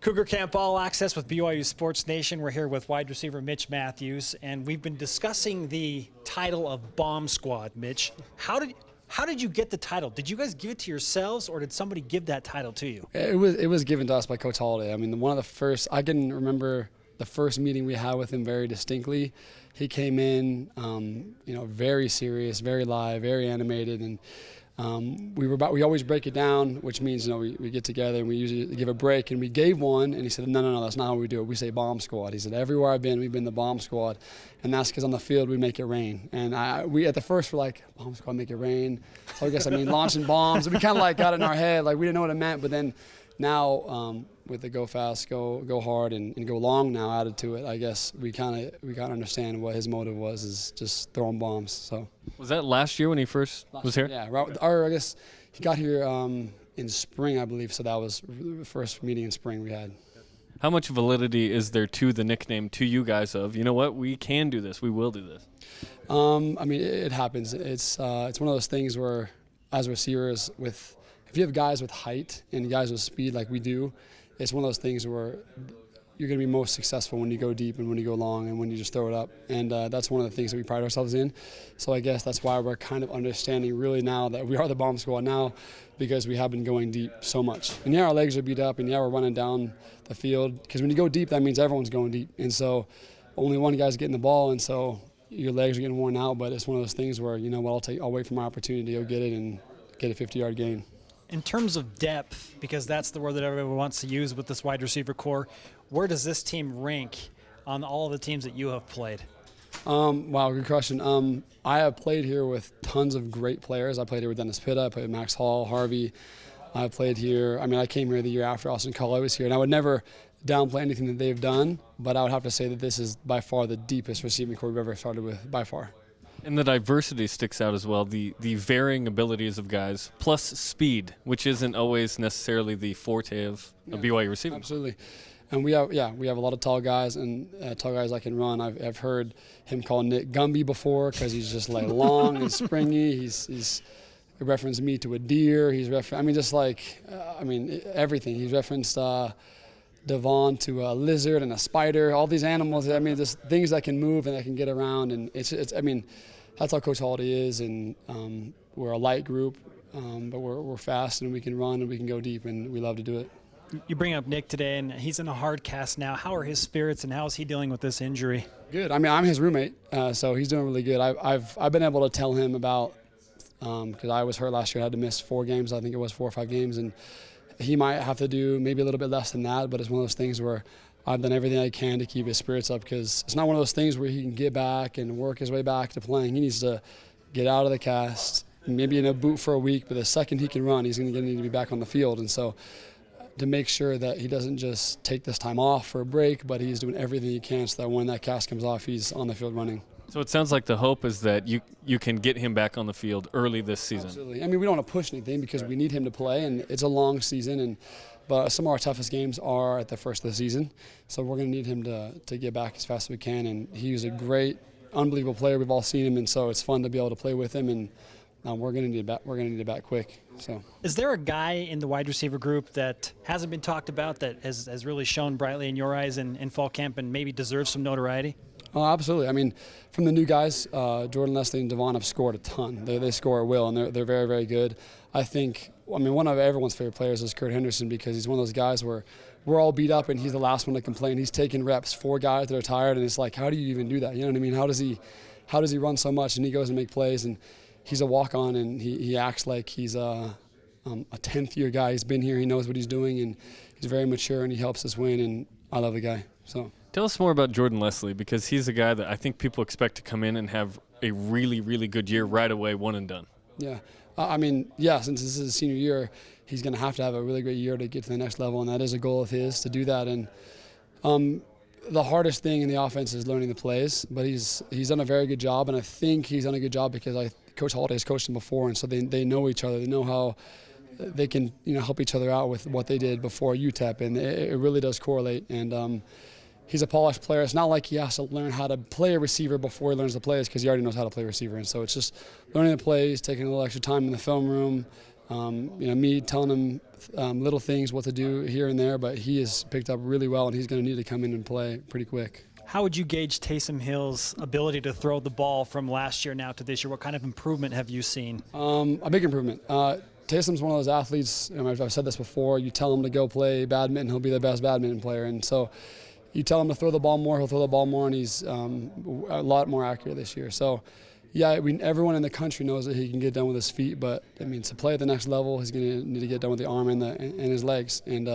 Cougar Camp All-Access with BYU Sports Nation. We're here with wide receiver Mitch Mathews, and we've been discussing the title of Bomb Squad. Mitch, how did you get the title? Did you guys give it to yourselves, or did somebody give that title to you? It was given to us by Coach Holiday. I mean, one of the first, I can remember the first meeting we had with him very distinctly. He came in, very serious, very live, very animated, and we always break it down, which means, we get together and we usually give a break, and we gave one, and he said, no, that's not how we do it. We say Bomb Squad. He said, everywhere I've been, we've been the Bomb Squad, and that's because on the field we make it rain. And we at the first were like, Bomb Squad, make it rain. So I guess, launching bombs. And we kind of got in our head, we didn't know what it meant, but then now with the go fast, go hard, and go long now added to it, I guess we kind of understand what his motive was, is just throwing bombs. So was that last year when he first was here? Yeah, or I guess he got here in spring, I believe. So that was the first meeting in spring we had. How much validity is there to the nickname to you guys of, you know what, we can do this, we will do this? It happens. It's one of those things where, as receivers, if you have guys with height and guys with speed like we do, it's one of those things where you're going to be most successful when you go deep and when you go long and when you just throw it up. And that's one of the things that we pride ourselves in. So I guess that's why we're kind of understanding really now that we are the Bomb Squad now, because we have been going deep so much. And yeah, our legs are beat up, and yeah, we're running down the field, because when you go deep, that means everyone's going deep. And so only one guy's getting the ball, and so your legs are getting worn out. But it's one of those things where, I'll wait for my opportunity to go get it and get a 50-yard gain. In terms of depth, because that's the word that everyone wants to use with this wide receiver core, where does this team rank on all of the teams that you have played? Wow, good question. I have played here with tons of great players. I played here with Dennis Pitta, I played with Max Hall, Harvey. I played here, I came here the year after Austin Collie was here, and I would never downplay anything that they've done, but I would have to say that this is by far the deepest receiving core we've ever started with, by far. And the diversity sticks out as well, the varying abilities of guys, plus speed, which isn't always necessarily the forte of a BYU receiver. Absolutely. And we have a lot of tall guys, and tall guys that can run. I've heard him call Nick Gumby before, because he's just long and springy. He's referenced me to a deer. Everything. He's referenced Devon to a lizard and a spider. All these animals. Just things that can move and that can get around. And that's how Coach Holiday is. And we're a light group, but we're fast, and we can run, and we can go deep, and we love to do it. You bring up Nick today, and he's in a hard cast now. How are his spirits, and how is he dealing with this injury? Good. I'm his roommate, so he's doing really good. I've been able to tell him about, because I was hurt last year. I had to miss 4 games. I think it was 4 or 5 games, and he might have to do maybe a little bit less than that. But it's one of those things where I've done everything I can to keep his spirits up, because it's not one of those things where he can get back and work his way back to playing. He needs to get out of the cast, maybe in a boot for a week, but the second he can run, he's going to need to be back on the field. And so to make sure that he doesn't just take this time off for a break, but he's doing everything he can so that when that cast comes off, he's on the field running. So it sounds like the hope is that you can get him back on the field early this season. Absolutely. We don't want to push anything, because we need him to play, and it's a long season, but some of our toughest games are at the first of the season. So we're going to need him to get back as fast as we can, and he's a great, unbelievable player. We've all seen him, and so it's fun to be able to play with him, and we're going to need it back quick. So, is there a guy in the wide receiver group that hasn't been talked about that has really shone brightly in your eyes in fall camp and maybe deserves some notoriety? Oh, absolutely. From the new guys, Jordan, Leslie, and Devon have scored a ton. They score at will, and they're very, very good. I think, one of everyone's favorite players is Kurt Henderson, because he's one of those guys where we're all beat up and he's the last one to complain. He's taking reps for guys that are tired, and it's like, how do you even do that? You know what I mean? How does he run so much, and he goes and make plays, and he's a walk-on, and he acts like he's a 10th-year guy. He's been here, he knows what he's doing, and he's very mature, and he helps us win, and I love the guy. So. Tell us more about Jordan Leslie, because he's a guy that I think people expect to come in and have a really, really good year right away, one and done. Yeah. Since this is his senior year, he's going to have a really great year to get to the next level, and that is a goal of his, to do that. And the hardest thing in the offense is learning the plays, but he's done a very good job, and I think he's done a good job because Coach Holiday has coached him before, and so they know each other. They know how they can help each other out with what they did before UTEP, and it really does correlate. And he's a polished player. It's not like he has to learn how to play a receiver before he learns the plays, because he already knows how to play receiver. And so it's just learning the plays, taking a little extra time in the film room, Me telling him little things, what to do here and there, but he has picked up really well, and he's going to need to come in and play pretty quick. How would you gauge Taysom Hill's ability to throw the ball from last year now to this year? What kind of improvement have you seen? A big improvement. Taysom's one of those athletes, I've said this before, you tell him to go play badminton, he'll be the best badminton player. And so you tell him to throw the ball more, he'll throw the ball more, and he's a lot more accurate this year. So, yeah, everyone in the country knows that he can get done with his feet, but, to play at the next level, he's going to need to get done with the arm and his legs. And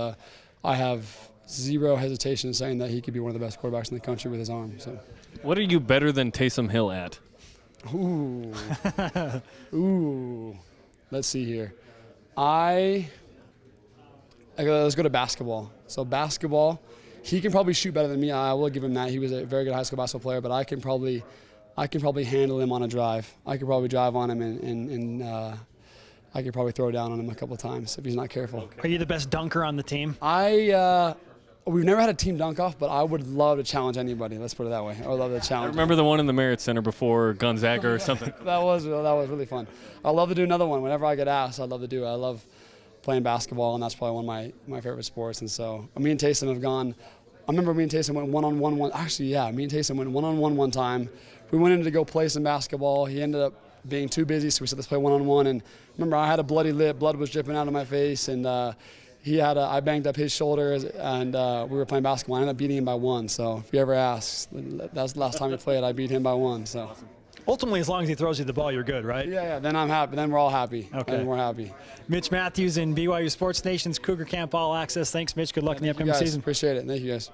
I have zero hesitation in saying that he could be one of the best quarterbacks in the country with his arm. So, what are you better than Taysom Hill at? Ooh. Let's see here. Let's go to basketball. So basketball, he can probably shoot better than me. I will give him that. He was a very good high school basketball player, but I can probably handle him on a drive. I could probably drive on him and I could probably throw down on him a couple of times if he's not careful. Are you the best dunker on the team? We've never had a team dunk off, but I would love to challenge anybody. Let's put it that way. I would love to challenge. I remember the one in the Marriott Center before Gonzaga or something. That was really fun. I'd love to do another one. Whenever I get asked, I'd love to do it. I love playing basketball, and that's probably one of my favorite sports. And so me and Taysom have gone. I remember me and Taysom went one-on-one. Actually, yeah, me and Taysom went one-on-one one time. We went in to go play some basketball. He ended up being too busy, so we said, let's play one-on-one. And remember, I had a bloody lip. Blood was dripping out of my face, and I banged up his shoulders, and we were playing basketball. I ended up beating him by one. So if you ever ask, that's the last time we played. I beat him by one. So ultimately, as long as he throws you the ball, you're good, right? Yeah. Then I'm happy. Then we're all happy. Okay. Then we're happy. Mitch Mathews in BYU Sports Nation's Cougar Camp All-Access. Thanks, Mitch. Good luck in the upcoming guys. season. Appreciate it. Thank you, guys.